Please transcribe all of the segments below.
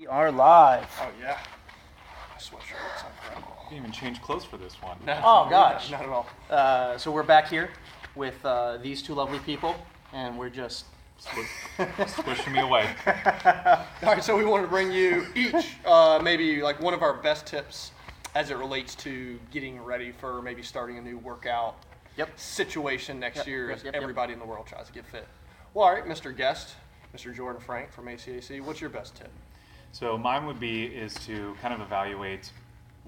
We are live. Oh yeah, my sweatshirt looks incredible. You didn't even change clothes for this one. No, Oh, gosh. not at all. So we're back here with these two lovely people, and we're just Squishing me away. All right, so we wanted to bring you each maybe like one of our best tips as it relates to getting ready for maybe starting a new workout situation next year as everybody in the world tries to get fit. Well, all right, Mr. Guest, Mr. Jordan Frank from ACAC, what's your best tip? So mine would be is to kind of evaluate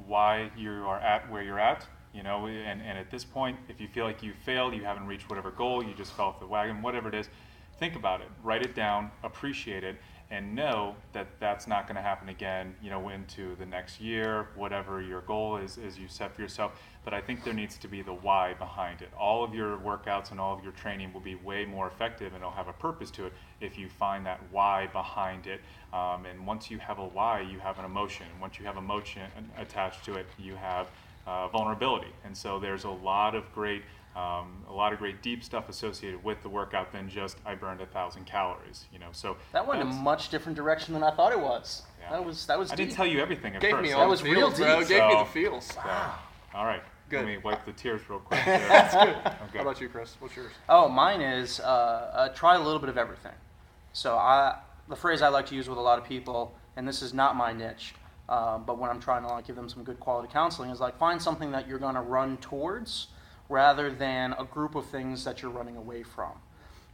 why you are at where you're at, and at this point, if you feel like you failed, you haven't reached whatever goal, you just fell off the wagon, whatever it is, think about it, write it down, appreciate it, and know that that's not going to happen again, into the next year, whatever your goal is you set for yourself. But I think there needs to be the why behind it. All of your workouts and all of your training will be way more effective, and it'll have a purpose to it if you find that why behind it. And once you have a why, you have an emotion. And once you have emotion attached to it, you have vulnerability. And so there's a lot of great deep stuff associated with the workout than just I burned 1,000 calories. So that went in a much different direction than I thought it was. Yeah. That was. I didn't tell you everything at Gave first. me That all was the real feels, bro. deep. Gave me the So- feels. Wow. All right. Good. Let me wipe the tears real quick. That's good. Okay. How about you, Chris? What's yours? Oh, mine is try a little bit of everything. So the phrase I like to use with a lot of people, and this is not my niche, but when I'm trying to give them some good quality counseling, is find something that you're going to run towards rather than a group of things that you're running away from.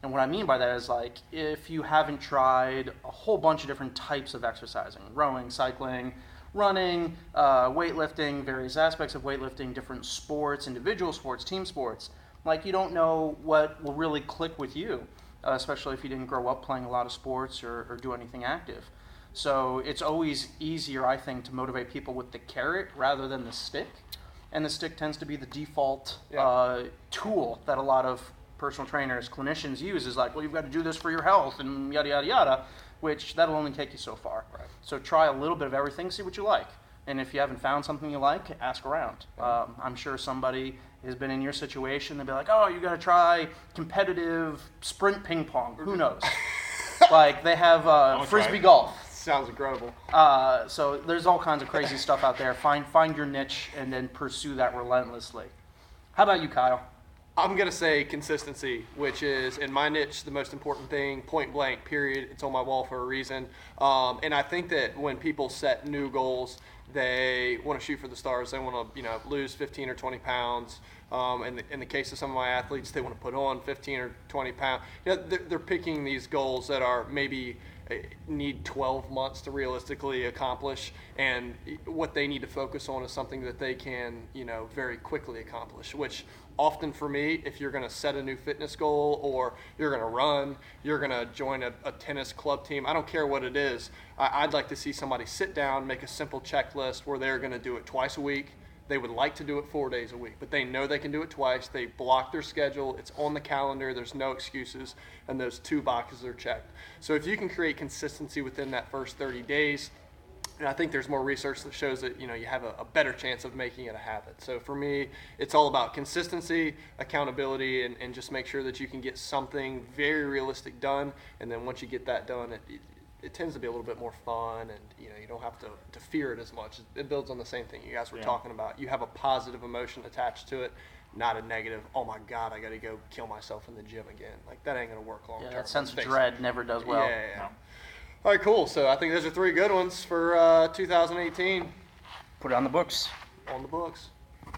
And what I mean by that is if you haven't tried a whole bunch of different types of exercising, rowing, cycling, running, weightlifting, various aspects of weightlifting, different sports, individual sports, team sports, you don't know what will really click with you, especially if you didn't grow up playing a lot of sports or do anything active. So it's always easier, I think, to motivate people with the carrot rather than the stick. And the stick tends to be the default tool that a lot of personal trainers, clinicians use is well, you've got to do this for your health and yada, yada, yada, which that'll only take you so far. Right. So try a little bit of everything, see what you like. And if you haven't found something you like, ask around. I'm sure somebody has been in your situation. They'll be like, oh, you got to try competitive sprint ping pong. Who knows? They have frisbee golf. Sounds incredible. So there's all kinds of crazy stuff out there. Find your niche and then pursue that relentlessly. How about you, Kyle? I'm going to say consistency, which is, in my niche, the most important thing, point blank, period. It's on my wall for a reason. And I think that when people set new goals, they want to shoot for the stars. They want to, lose 15 or 20 pounds. In the case of some of my athletes, they want to put on 15 or 20 pounds. They're picking these goals that are maybe need 12 months to realistically accomplish, and what they need to focus on is something that they can, very quickly accomplish, which often for me, if you're going to set a new fitness goal or you're going to run, you're going to join a tennis club team, I don't care what it is, I'd like to see somebody sit down, make a simple checklist where they're going to do it twice a week. They would like to do it 4 days a week, but they know they can do it twice. They block their schedule. It's on the calendar. There's no excuses, and those 2 boxes are checked. So if you can create consistency within that first 30 days, and I think there's more research that shows that you have a better chance of making it a habit. So for me, it's all about consistency, accountability, and just make sure that you can get something very realistic done. And then once you get that done, it tends to be a little bit more fun, and you don't have to fear it as much. It builds on the same thing you guys were talking about. You have a positive emotion attached to it, not a negative, oh my God, I got to go kill myself in the gym again. That ain't going to work long term. Yeah, that sense of dread never does well. Yeah. No. All right, cool. So I think those are 3 good ones for 2018. Put it on the books. On the books.